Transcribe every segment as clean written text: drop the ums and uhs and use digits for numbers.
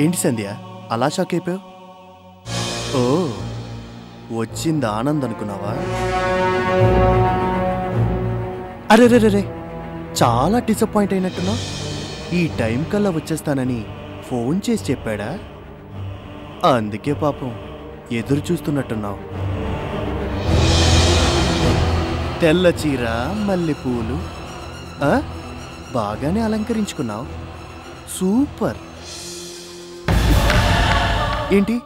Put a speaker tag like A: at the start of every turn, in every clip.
A: ఏంటి సంధ్య అలా షాక్ అయిపోయావు? ఓ వచ్చింది ఆనంద్ అనుకున్నావా? అరే రే రే చాలా డిసప్పాయింట్ అయినట్టున్నావు. ఈ టైం కల్లా వచ్చేస్తానని ఫోన్ చేసి చెప్పాడా? అందుకే పాపం ఎదురు చూస్తున్నట్టున్నావు. తెల్ల చీర మల్లెపూలు బాగానే అలంకరించుకున్నావు. సూపర్. ఏంటి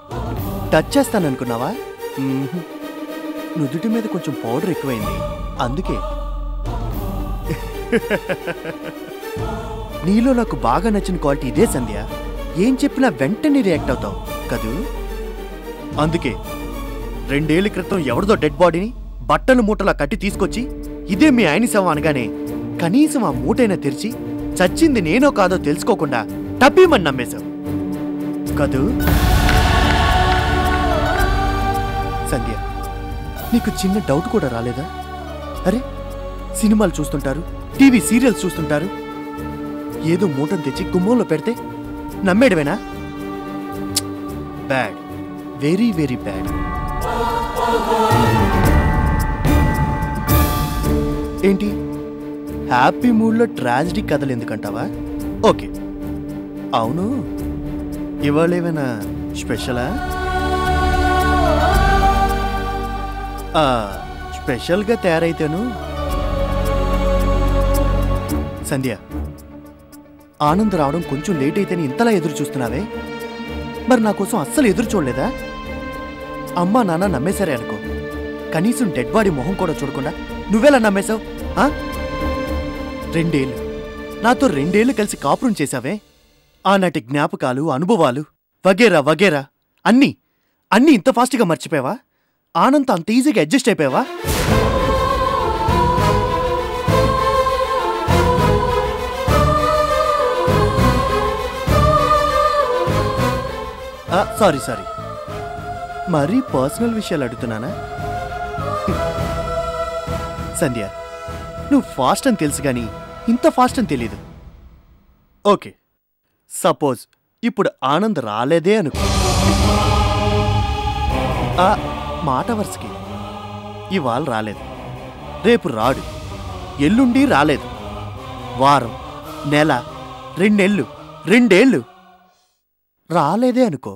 A: టచ్ చేస్తాననుకున్నావా? నుదుటి మీద కొంచెం పౌడర్ ఎక్కువైంది అందుకే. నీలో నాకు బాగా నచ్చిన క్వాలిటీ ఇదే సంధ్య. ఏం చెప్పినా వెంటనే రియాక్ట్ అవుతావు కదూ. అందుకే 2 ఏళ్ల క్రితం ఎవరిదో డెడ్ బాడీని బట్టలు మూటలా కట్టి తీసుకొచ్చి ఇదే మీ ఆయన శవం అనగానే కనీసం ఆ మూటైనా తెరిచి చచ్చింది నేనో కాదో తెలుసుకోకుండా టబ్బీమని నమ్మేశావు కదూ. సంధ్య నీకు చిన్న డౌట్ కూడా రాలేదా? అరే సినిమాలు చూస్తుంటారు, టీవీ సీరియల్స్ చూస్తుంటారు, ఏదో మూటను తెచ్చి గుమ్మంలో పెడితే నమ్మేయడమేనా? Bad, very very bad. ఏంటి హ్యాపీ మూడ్లో ట్రాజిడీ కథలు ఎందుకంటావా? ఓకే అవును, ఇవాళ ఏమైనా స్పెషలా? స్పెషల్గా తయారైతేను. సంధ్య ఆనంద్ రావడం కొంచెం లేట్ అయితేనే ఇంతలా ఎదురు చూస్తున్నావే, మరి నా కోసం అస్సలు ఎదురు చూడలేదా? అమ్మా నాన్న నమ్మేశారే అనుకో, కనీసం డెడ్ బాడీ మొహం కూడా చూడకుండా నువ్వెలా నమ్మేశావు? 2 ఏళ్ళు నాతో 2 ఏళ్ళు కలిసి కాపురం చేశావే, ఆనాటి జ్ఞాపకాలు అనుభవాలు వగేరా వగేరా అన్నీ ఇంత ఫాస్ట్గా మర్చిపోయావా? ఆనంద్ అంత ఈజీగా అడ్జస్ట్ అయిపోయావా? సారీ మరీ పర్సనల్ విషయాలు అడుగుతున్నానా? సంధ్య నువ్వు ఫాస్ట్ అని తెలుసు కానీ ఇంత ఫాస్ట్ అని తెలీదు. ఓకే సపోజ్ ఇప్పుడు ఆనంద్ రాలేదే అనుకో, మాట వరుసకి ఇవాళ రాలేదు, రేపు రాడు, ఎల్లుండి రాలేదు, వారం, నెల, 2 నెలలు, 2 ఏళ్ళు రాలేదే అనుకో,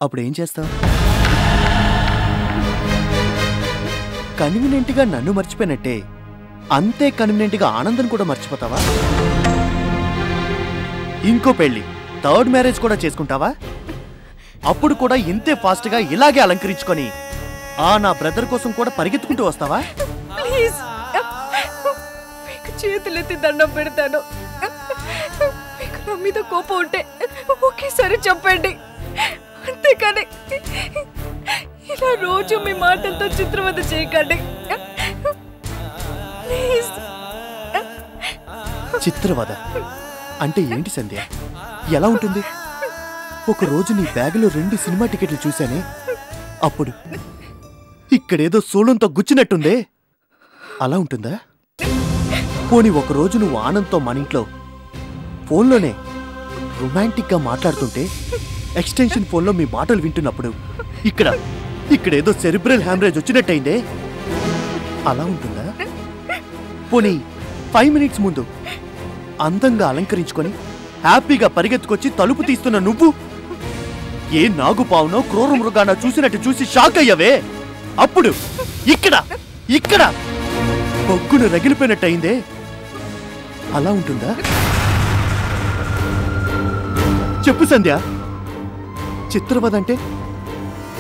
A: అప్పుడేం చేస్తావు? కన్వీనియంట్గా నన్ను మర్చిపోయినట్టే అంతే కన్వీనియంట్గా ఆనందం కూడా మర్చిపోతావా? ఇంకో పెళ్ళి, 3rd మ్యారేజ్ కూడా చేసుకుంటావా? అప్పుడు కూడా ఇంతే ఫాస్ట్గా ఇలాగే అలంకరించుకొని నా బ్రదర్ కోసం కూడా పరిగెత్తుకుంటూ వస్తావా?
B: చేతులెత్తి దండం పెడతాను, మీకు నా మీద కోపం ఉంటే ఒకేసారి చెప్పండి, అంతేకాని ఇలా రోజు మీ మాటలతో చిత్రవద చేయకండి.
A: చిత్రవద అంటే ఏంటి సంధ్య? ఎలా ఉంటుంది? ఒకరోజు నీ బ్యాగులో 2 సినిమా టికెట్లు చూశానే, అప్పుడు ఇక్కడేదో సోళంతో గుచ్చినట్టుందే, అలా ఉంటుందా? పోనీ ఒకరోజు నువ్వు ఆనంద్తో మన ఇంట్లో ఫోన్లోనే రొమాంటిక్గా మాట్లాడుతుంటే ఎక్స్టెన్షన్ ఫోన్లో మీ మాటలు వింటున్నప్పుడు ఇక్కడేదో సెరిబ్రల్ హ్యామరేజ్ వచ్చినట్టయిందే, అలా ఉంటుందా? పోనీ 5 మినిట్స్ ముందు అందంగా అలంకరించుకొని హ్యాపీగా పరిగెత్తుకొచ్చి తలుపు తీస్తున్న నువ్వు ఏ నాగుపావునో క్రూర మృగానో చూసినట్టు చూసి షాక్ అయ్యావే, అప్పుడు ఇక్కడ బొగ్గును రగిలిపోయినట్టయిందే, అలా ఉంటుందా? చెప్పు సంధ్య. చిత్రవదంటే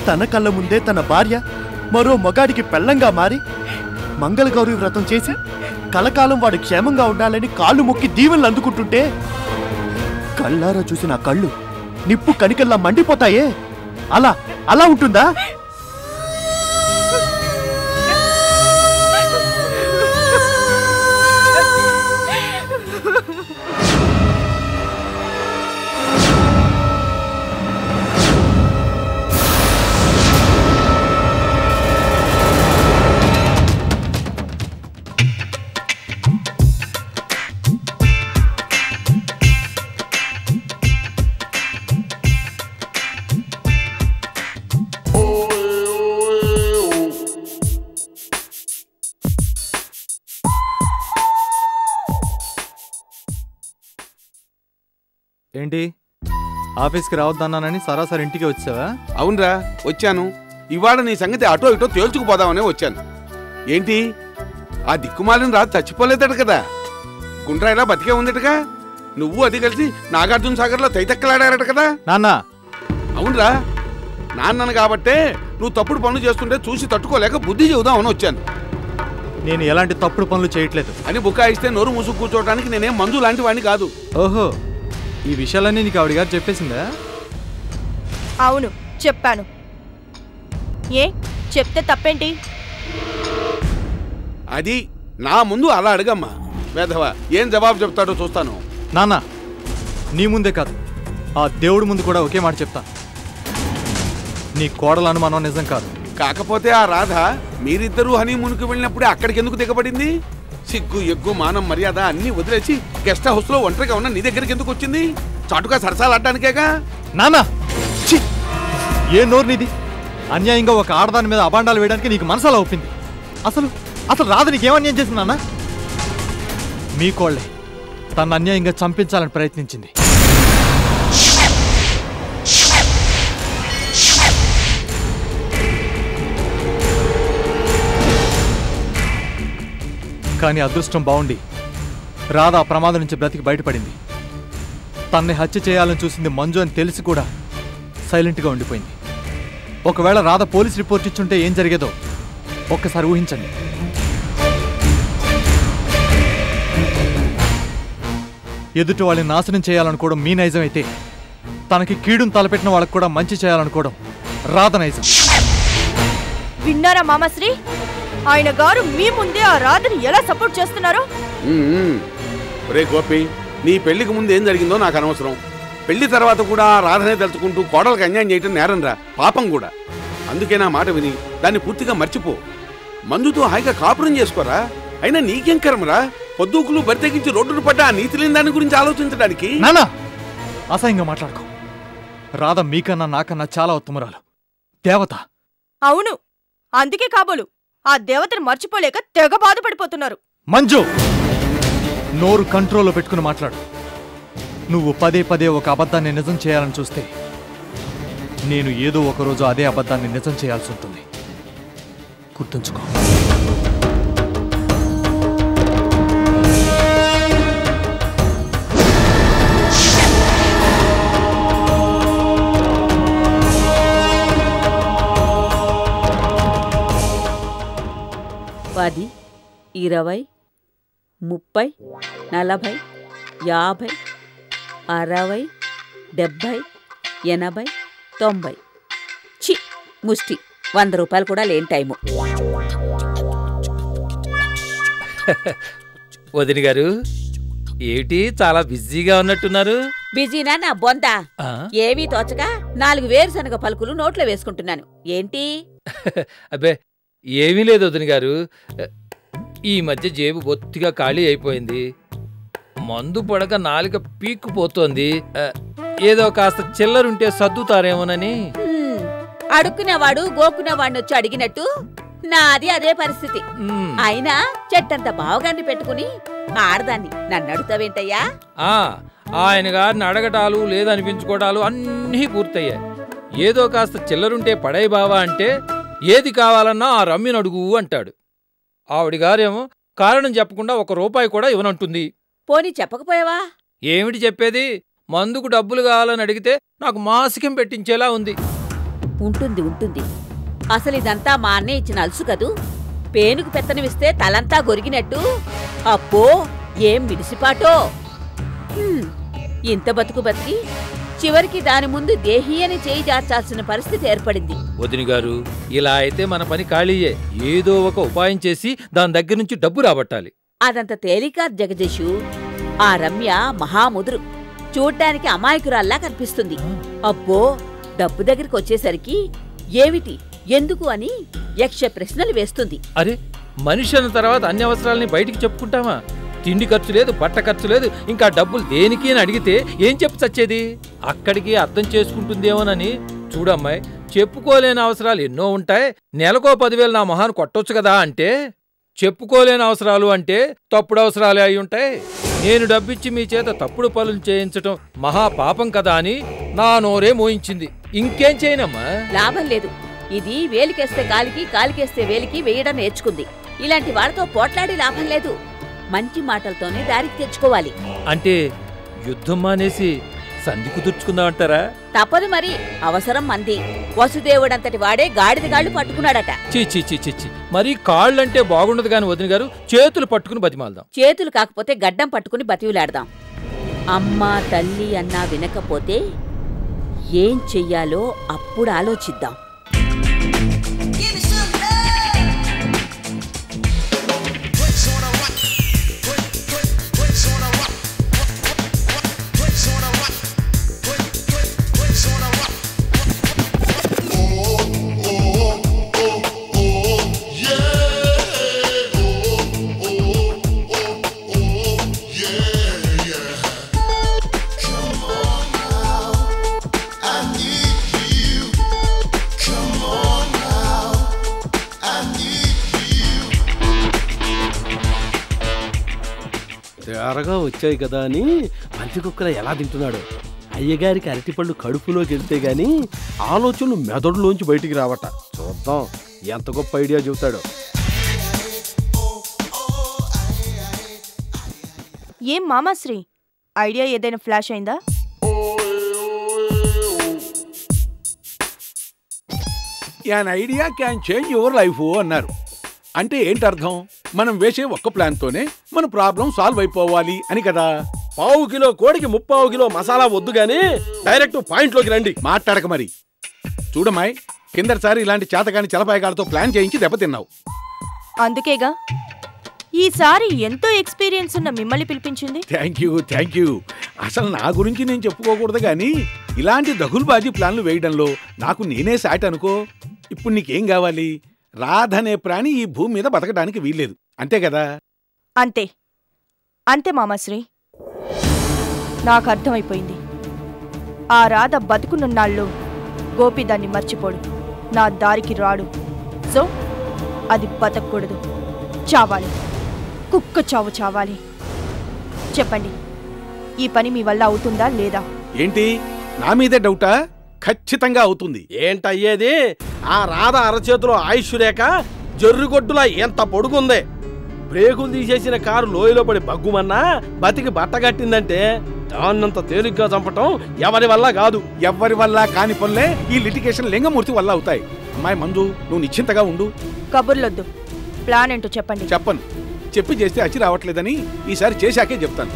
A: తన కళ్ళ ముందే తన భార్య మరో మగాడికి పెళ్ళంగా మారి మంగళగౌరి వ్రతం చేసి కలకాలం వాడు క్షేమంగా ఉండాలని కాళ్ళు మొక్కి దీవెనలు అందుకుంటుంటే కళ్ళారా చూసి నా కళ్ళు నిప్పు కణికల్లా మండిపోతాయే, అలా ఉంటుందా?
C: ఏంటి ఆఫీస్కి రావద్దన్నానని సరాసరి ఇంటికి వచ్చావా?
D: అవునరా, వచ్చాను. ఇవాళ నీ సంగతి అటో ఇటో తేల్చుకుపోదామనే వచ్చాను. ఏంటి ఆ దిక్కుమాలిన రాదు చచ్చిపోలేదట కదా, గుండ్రాయిలా బతికే ఉందటగా. నువ్వు అది కలిసి నాగార్జున సాగర్లో తైతక్కలాడారట కదా
C: నాన్న.
D: అవునరా, నాన్నను కాబట్టే నువ్వు తప్పుడు పనులు చేస్తుంటే చూసి తట్టుకోలేక బుద్ధి చెబుదామని వచ్చాను.
C: నేను ఎలాంటి తప్పుడు పనులు చేయట్లేదు
D: అని బుకాయిస్తే నోరు మూసుకు కూర్చోవడానికి నేనేం మందు లాంటి వాడిని కాదు.
C: ఓహో, ఈ విషయాలన్నీ నీకు ఆవిడ గారు చెప్పేసిందా?
B: అవును, చెప్పాను. ఏ చెప్తే తప్పేంటి?
D: అది నా ముందు అలా అడగమ్మా. వేధవా ఏం జవాబు చెప్తాడో చూస్తాను.
C: నాన్న, నీ ముందే కాదు, ఆ దేవుడి ముందు కూడా ఒకే మాట చెప్తాను. నీ కోడల అనుమానం నిజం కాదు.
D: కాకపోతే ఆ రాధ మీరిద్దరూ హనీమూన్కి వెళ్ళినప్పుడే అక్కడికి ఎందుకు దిగబడింది? సిగ్గు ఎగ్గు మానం మర్యాద అన్ని వదిలేసి గెస్ట్ హౌస్ లో ఒంటరిగా ఉన్న నీ దగ్గరికి ఎందుకు వచ్చింది? చాటుగా సరసాలాడ్డానికేగా.
C: నాన్న, ఏ నోరు నీది? అన్యాయంగా ఒక ఆడదాని మీద అబాండాలు వేయడానికి నీకు మనసులా ఒప్పింది. అసలు అసలు రాధ నీకేం అన్యాయం చేసింది నాన్న? మీ కోళ్లే తను అన్యాయంగా చంపించాలని ప్రయత్నించింది. కానీ అదృష్టం బాగుండి రాధ ఆ ప్రమాదం నుంచి బ్రతికి బయటపడింది. తన్ని హత్య చేయాలని చూసింది మంజు అని తెలిసి కూడా సైలెంట్గా ఉండిపోయింది. ఒకవేళ రాధ పోలీస్ రిపోర్ట్ ఇచ్చుంటే ఏం జరిగేదో ఒక్కసారి ఊహించండి. ఎదుటి వాళ్ళని నాశనం చేయాలనుకోవడం మీ నైజం అయితే, తనకి కీడును తలపెట్టిన వాళ్ళకు కూడా మంచి చేయాలనుకోవడం రాధ నైజం.
B: విన్నారా మామశ్రీ? ఆయన గారు మీ ముందే ఆ రాధని ఎలా సపోర్ట్ చేస్తున్నారో.
D: రే గోపి, నీ పెళ్లికి ముందు ఏం జరిగిందో నాకు అనవసరం. పెళ్లి తర్వాత కూడా ఆ రాధనే తలుచుకుంటూ కోడలకు అన్యాయం చేయటం నేరం రా, పాపం కూడా. అందుకే నా మాట విని దాన్ని పూర్తిగా మర్చిపో. మందుతో హాయిగా కాపురం చేసుకోరా. అయినా నీకేం కర్మరా, పొద్దుకులు బరితెగించి రోడ్డును పడ్డ ఆ నీతి లేని దాని గురించి ఆలోచించడానికి.
C: నానా, అసహ్యంగా మాట్లాడుకో. రాధ మీకన్నా నాకన్నా చాలా ఉత్తమరాలు, దేవత.
B: అవును, అందుకే కాబోలు ఆ దేవతను మర్చిపోలేక తెగ బాధపడిపోతున్నారు.
C: మంజు, నోరు కంట్రోల్లో పెట్టుకుని మాట్లాడు. నువ్వు పదే పదే ఒక అబద్ధాన్ని నిజం చేయాలని చూస్తే నేను ఏదో ఒకరోజు అదే అబద్ధాన్ని నిజం చేయాల్సి ఉంటుంది. గుర్తుంచుకో.
E: పది 20 30 40 50 60 70 80 90. చి ముష్టి 100 రూపాయలు కూడా లేని టైము.
F: వదిన గారు, ఏమిటి చాలా బిజీగా ఉన్నట్టున్నారు?
E: బిజీనా నా బొందా? ఏమీ తోచక 4 వేరుశనగ పలుకులు నోట్లో వేసుకుంటున్నాను. ఏంటి?
F: అబ్బే ఏమీ లేదు వదిన గారు, ఈ మధ్య జేబు బొత్తిగా ఖాళీ అయిపోయింది. మందు పడక నాలుక పీక్కుపోతోంది. ఏదో కాస్త చిల్లరుంటే సర్దుతారేమోనని.
E: అడుక్కునేవాడు గోక్కునేవాడిని వచ్చి అడిగినట్టు నాది అదే పరిస్థితి. అయినా చెట్టంత బావగాన్ని పెట్టుకుని ఆడదాన్ని నన్ను అడుగుతావేంటయ్యా?
F: ఆయన గారిని అడగటాలు లేదనిపించుకోవటాలు అన్నీ పూర్తయ్యాయి. ఏదో కాస్త చిల్లరుంటే పడై బావా అంటే ఏది కావాలన్నా ఆ రమ్మిని అడుగు అంటాడు. ఆవిడిగారేమో కారణం చెప్పకుండా 1 రూపాయి కూడా ఇవ్వనంటుంది.
E: పోనీ చెప్పకపోయావా?
F: ఏమిటి చెప్పేది? మందుకు డబ్బులు కావాలని అడిగితే నాకు మాసికం పెట్టించేలా ఉంది.
E: ఉంటుంది. అసలు ఇదంతా మా అన్నయ్య ఇచ్చిన అలుసు కదూ. పేనుకు పెత్తనమిస్తే తలంతా గొరిగినట్టు. అప్పో ఏం మిడిసిపాటో. ఇంత బతుకు బతికి చివరికి దాని ముందు దేహీ అని చేయి జార్చాల్సిన పరిస్థితి ఏర్పడింది.
F: వదిన గారు, ఇలా అయితే మన పని ఖాళీయే. ఏదో ఒక ఉపాయం చేసి దాని దగ్గర నుంచి డబ్బు రాబట్టాలి.
E: అదంత తేలిక జగదీషు. ఆ రమ్య మహాముదురు, చూడ్డానికి అమాయకురాల్లా కనిపిస్తుంది. అబ్బో డబ్బు దగ్గరికి వచ్చేసరికి ఏమిటి ఎందుకు అని యక్ష ప్రశ్నలు వేస్తుంది.
F: అరే, మనిషి అన్న తర్వాత అన్ని అవసరాలని బయటికి చెప్పుకుంటామా? తిండి ఖర్చు లేదు, బట్ట ఖర్చు లేదు, ఇంకా డబ్బులు దేనికి అని అడిగితే ఏం చెప్పు చచ్చేది? అక్కడికి అర్థం చేసుకుంటుందేమోనని. చూడమ్మాయి, చెప్పుకోలేని అవసరాలు ఎన్నో ఉంటాయి, నెలకో 10,000 నా మొహాన్ని కొట్టొచ్చు కదా అంటే చెప్పుకోలేని అవసరాలు అంటే తప్పుడు అవసరాలే అయి ఉంటాయి. నేను డబ్బిచ్చి మీ చేత తప్పుడు పనులు చేయించటం మహా పాపం కదా అని నా నోరే మోయించింది. ఇంకేం చేయనమ్మా.
E: లాభం లేదు. ఇది వేలికేస్తే కాలికి, కాలికేస్తే వేలికి వేయడం నేర్చుకుంది. ఇలాంటి వాళ్ళతో పోట్లాడి లాభం లేదు. మంచి మాటలతోనే దారికి తెచ్చుకోవాలి.
F: అంటే యుద్ధం మానేసి సంధి కుదుర్చుకుందామంటారా?
E: తప్పదు మరి, అవసరం మంది. వసుదేవుడంతటి వాడే గాడిద గాళ్ళు పట్టుకున్నాడట.
F: చిచ్చి మరి కాళ్ళంటే బాగుండదు గాని వదిన గారు, చేతులు పట్టుకుని బతిమాలదాం.
E: చేతులు కాకపోతే గడ్డం పట్టుకుని బతివులాడదాం. అమ్మా తల్లి అన్నా వినకపోతే ఏం చెయ్యాలో అప్పుడు ఆలోచిద్దాం.
G: త్వరగా వచ్చాయి కదా అని పందికొక్కల ఎలా తింటున్నాడు. అయ్యగారికి అరటిపళ్ళు కడుపులోకి వెళ్తే గాని ఆలోచనలు మెదడులోంచి బయటికి రావట. చూద్దాం ఎంత గొప్ప ఐడియా చెబుతాడు.
B: ఏం మామాశ్రీ, ఐడియా ఏదైనా ఫ్లాష్ అయిందా?
D: An idea can change your life అన్నారు. అంటే ఏంటి అర్థం? మనం వేసే ఒక్క ప్లాన్తోనే మన ప్రాబ్లం సాల్వ్ అయిపోవాలి అని కదా.
G: 1/2 కిలో కోడికి 3/4 కిలో మసాలా వద్దు గాని డైరెక్ట్ పాయింట్లోకి రండి.
D: మాట్లాడక మరి. చూడమ్మాయి, కిందసారి ఇలాంటి చేతగాని చలపాయగాలతో ప్లాన్ చేయించి దెబ్బతిన్నావు.
B: అందుకేగా ఈసారి ఎంతో ఎక్స్పీరియన్స్ ఉన్న మిమ్మల్ని పిలిపించింది.
D: Thank you. అసలు నా గురించి నేను చెప్పుకోకూడదు కానీ ఇలాంటి దగులుబాజీ ప్లాన్లు వేయడంలో నాకు నేనే సాటి అనుకో. ఇప్పుడు నీకేం కావాలి? రాధనే ప్రాణి ఈ భూమి మీద బతకడానికి వీల్లేదు, అంతే కదా?
B: అంతే మామాశ్రీ, నాకు అర్థమైపోయింది. ఆ రాధ బతుకునున్నాళ్ళు గోపి దాన్ని మర్చిపోడు, నా దారికి రాడు. సో అది బతకూడదు, చావాలి, కుక్క చావు చావాలి. చెప్పండి, ఈ పని మీ వల్ల అవుతుందా లేదా?
D: ఏంటి నా మీదే డౌటా? ఖచ్చితంగా అవుతుంది.
G: ఏంటయ్యేది? ఆ రాధ అరచేతిలో ఆయుష్ రేఖ జర్రుగొడ్డులా ఎంత పొడుగుంది. బ్రేకులు తీసేసిన కారు లోయలో పడి బగ్గుమన్నా బతికి బట్టగట్టిందంటే దాన్నంత తేలిగ్గా చంపటం ఎవరి వల్ల కాదు.
D: ఎవరి వల్ల కాని పనులే ఈ లిటిగేషన్ లింగమూర్తి వల్ల అవుతాయి. అమ్మాయి మంజు, నువ్వు నిశ్చింతగా ఉండు.
B: కబుర్లొద్దు, ప్లాన్ ఏంటో చెప్పండి.
D: చెప్పను. చెప్పి చేస్తే అచ్చి రావట్లేదని ఈసారి చేశాకే చెప్తాను.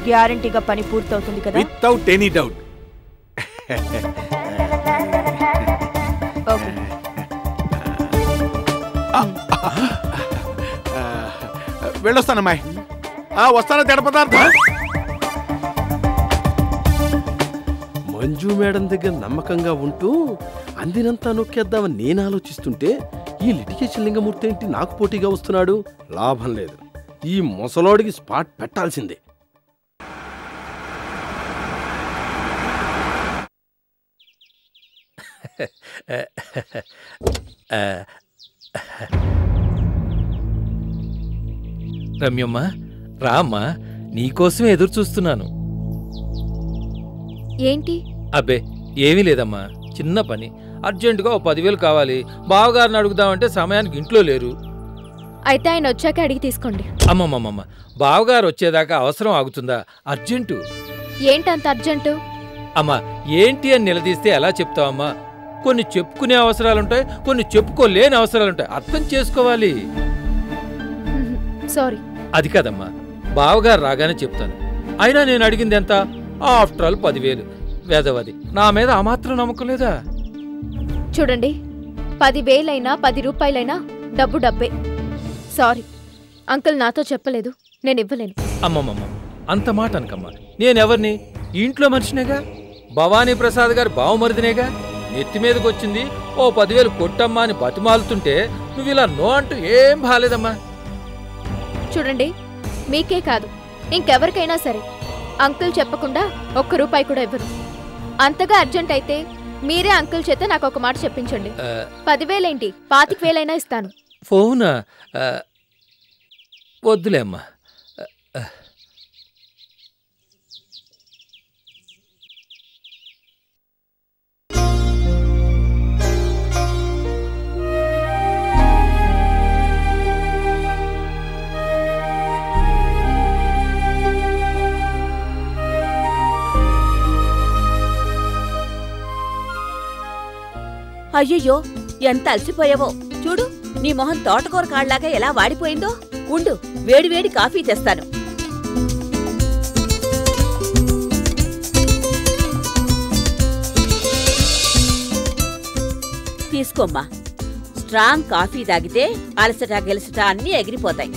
B: గ్యారంటీగా పని పూర్తవుతుంది కదా?
D: Without any doubt.
B: ఓకే.
D: వెళ్ళొస్తానమ్మాయి. వస్తానా తేడ పదార్థం?
G: మంజు మేడం దగ్గర నమ్మకంగా ఉంటూ అందినంతా నొక్కేద్దామని నేను ఆలోచిస్తుంటే ఈ లిటిగేషన్ లింగమూర్తి ఏంటి నాకు పోటీగా వస్తున్నాడు? లాభం లేదు, ఈ ముసలోడికి స్పాట్ పెట్టాల్సిందే.
F: రమ్యమ్మ, రామ్మా, నీకోసమే ఎదురు చూస్తున్నాను.
H: ఏంటి?
F: అబ్బే ఏమీ లేదమ్మా, చిన్న పని. అర్జెంటుగా 10,000 కావాలి. బావగారిని అడుగుదామంటే సమయానికి ఇంట్లో లేరు.
H: అయితే ఆయన వచ్చాక అడిగి తీసుకోండి.
F: అమ్మమ్మమ్మ, బావగారు వచ్చేదాకా అవసరం ఆగుతుందా? అర్జెంటు.
H: ఏంటంత అర్జెంటు?
F: అమ్మా, ఏంటి అని నిలదీస్తే ఎలా చెప్తావమ్మా? కొన్ని చెప్పుకునే అవసరాలుంటాయి, కొన్ని చెప్పుకోలేని అవసరాలుంటాయి. అర్థం చేసుకోవాలి.
H: సారీ.
F: అది కాదమ్మా, బావగారు రాగానే చెప్తాను. అయినా నేను అడిగింది ఎంత? After all 10,000. వేదవది, నా మీద ఆ మాత్రం నమ్మకం లేదా?
H: చూడండి, 10,000 10 రూపాయలైనా డబ్బు డబ్బే. సారీ, అంకుల్ నాతో చెప్పలేదు, నేను ఇవ్వలేను.
F: అమ్మమ్మమ్మ, అంత మాట అనకమ్మా. నేనెవర్ని? ఇంట్లో మనిషినేగా, భవానీ ప్రసాద్ గారు బావమరిదినేగా. నెత్తి మీదకి వచ్చింది, ఓ 10,000 కొట్టమ్మా అని బతిమాలుతుంటే నువ్వు ఇలా నో అంటూ ఏం బాలేదమ్మా.
H: చూడండి, మీకే కాదు ఇంకెవరికైనా సరే అంకుల్ చెప్పకుండా 1 రూపాయి కూడా ఇవ్వరు. అంతగా అర్జెంట్ అయితే మీరే అంకుల్ చేత నాకు ఒక మాట చెప్పించండి. 10,000 ఏంటి, 25,000 ఇస్తాను.
F: ఫోనా? వద్దులే అమ్మా.
E: అయ్యయ్యో ఎంత అలసిపోయావో చూడు, నీ మొహం తోటకూర కాళ్లాగా ఎలా వాడిపోయిందో. ఉండు, వేడివేడి కాఫీ తెస్తాను. తీసుకోమ్మా. స్ట్రాంగ్ కాఫీ తాగితే అలసట గెలసట అన్నీ ఎగిరిపోతాయి.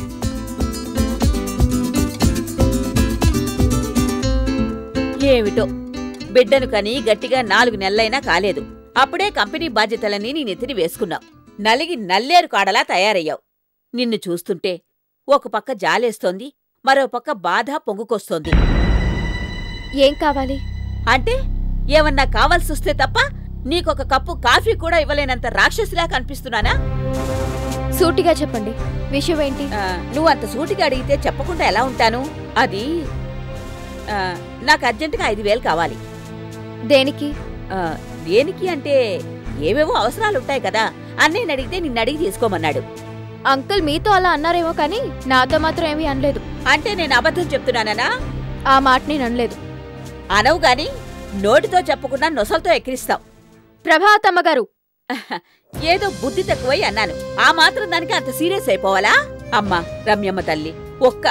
E: ఏమిటో బిడ్డను కని గట్టిగా 4 నెలలైనా కాలేదు. అప్పుడే కంపెనీ బాధ్యతలన్నీ నీ నెత్తిని వేసుకున్నావు. నలిగి నల్లేరు కాడలా తయారయ్యావు. నిన్ను చూస్తుంటే ఒక పక్క జాలేస్తోంది, మరో పక్క బాధ పొంగుకొస్తోంది.
H: ఏం కావాలి
E: అంటే ఏమన్నా కావాల్సొస్తే తప్ప నీకొక కప్పు కాఫీ కూడా ఇవ్వలేనంత రాక్షసిలా కనిపిస్తున్నానా?
H: సూటిగా చెప్పండి, విషయం ఏంటి?
E: నువ్వంత సూటిగా అడిగితే చెప్పకుండా ఎలా ఉంటాను? అది నాకు అర్జెంటుగా 5,000 కావాలి.
H: దేనికి?
E: దేనికి అంటే ఏవేవో అవసరాలుంటాయి కదా. అన్నయ్యని అడిగితే నిన్నడిగి తీసుకోమన్నాడు.
H: అంకుల్ మీతో అలా అన్నారేమో కానీ నాతో మాత్రం ఏమీ అనలేదు.
E: అంటే నేను అబద్ధం చెప్తున్నానా?
H: ఆ మాట నేను అనలేదు.
E: అనవు గాని నోటితో చెప్పకుండా నొసలతో ఎక్కిరిస్తావు.
H: ప్రభావతమ్మగారు,
E: ఏదో బుద్ధి తక్కువై అన్నాను. ఆ మాత్రం దానికి అంత సీరియస్ అయిపోవాలా? అమ్మా రమ్యమ్మ తల్లి, ఒక్క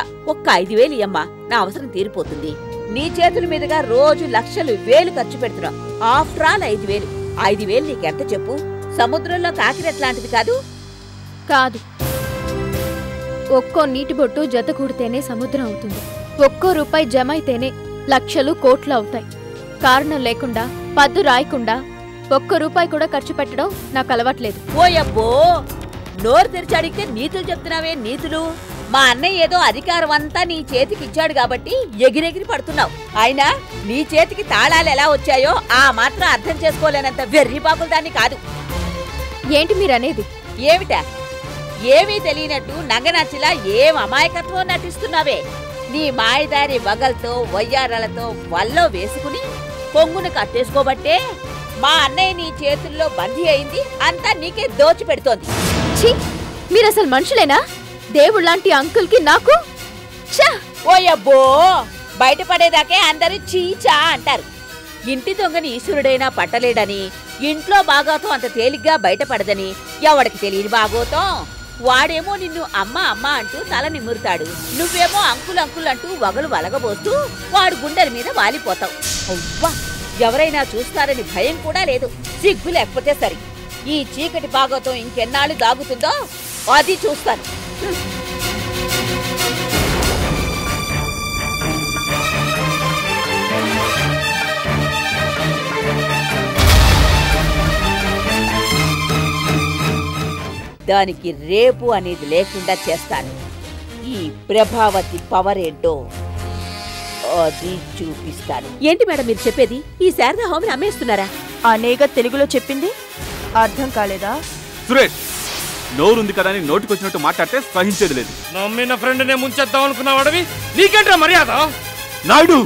E: 5,000 ఇయ్యమ్మా, నా అవసరం తీరిపోతుంది. నీ చేతుల మీదుగా రోజు లక్షలు వేలు ఖర్చు పెడుతున్నావు. After all 5,000. 5,000 నీకెంత చెప్పు? సముద్రంలో కాకిరెట్లాంటిది కాదు.
H: కాదు, ఒక్కో నీటి బొట్టు జత కూడితేనే సముద్రం అవుతుంది. ఒక్కో రూపాయి జమ అయితేనే లక్షలు కోట్లు అవుతాయి. కారణం లేకుండా పద్దు రాయకుండా ఒక్క రూపాయి కూడా ఖర్చు పెట్టడం నాకు అలవాట్లేదు.
E: ఓయబ్బో, నోరు తెరిచి అడిగితే నీతులు చెప్తున్నావే నీతులు. మా అన్నయ్య ఏదో అధికారం అంతా నీ చేతికిచ్చాడు కాబట్టి ఎగిరెగిరి పడుతున్నావు. అయినా నీ చేతికి తాళాలు ఎలా వచ్చాయో ఆ మాత్రం అర్థం చేసుకోలేనంత వెర్రిబాకులు దాన్ని కాదు.
H: ఏంటి మీరనేది?
E: ఏమిటా? ఏమీ తెలియనట్టు నగనచ్చిలా ఏం అమాయకత్వం నటిస్తున్నావే? నీ మాయదారి వగల్తో వయ్యారాలతో వల్లో వేసుకుని పొంగును కట్టేసుకోబట్టే మా అన్నయ్య నీ చేతుల్లో బందీ అయింది. అంతా నీకే దోచి పెడుతోంది.
H: ఛీ, మీరసలు మనుషులేనా? దేవుళ్ళంటి అంకుల్కి నాకు
E: ఓయబ్బో, బయటపడేదాకే అందరూ చీచా అంటారు. ఇంటి దొంగని ఈశ్వరుడైనా పట్టలేడని, ఇంట్లో బాగోతం అంత తేలిగ్గా బయటపడదని ఎవడికి తెలియని బాగోతం. వాడేమో నిన్ను అమ్మ అమ్మ అంటూ తల నిమురుతాడు. నువ్వేమో అంకుల్ అంకుల్ అంటూ వగలు వలగబోస్తూ వాడు గుండెల మీద వాలిపోతావు. అవ్వా, ఎవరైనా చూస్తారని భయం కూడా లేదు. సిగ్గు లేకపోతే సరి. ఈ చీకటి బాగోతం ఇంకెన్నాళ్ళు దాగుతుందో అది చూస్తాను. దానికి రేపు అనేది లేకుండా చేస్తాను. ఈ ప్రభావతి పవర్ ఏంటో అది చూపిస్తాను. ఏంటి మేడం మీరు చెప్పేది? ఈ శారదా హోమిని అమ్మేస్తున్నారా?
B: అనేక తెలుగులో చెప్పింది అర్థం కాలేదా?
I: సురేష్, నోరుంది కదా అని నోటికొచ్చినట్టు మాట్లాడితే సహించేది లేదు.
G: నమ్మిన ఫ్రెండ్ నే ముంచేద్దాం అనుకున్నావాడవి, నీకేంట్రా మర్యాద?
I: నాయుడు,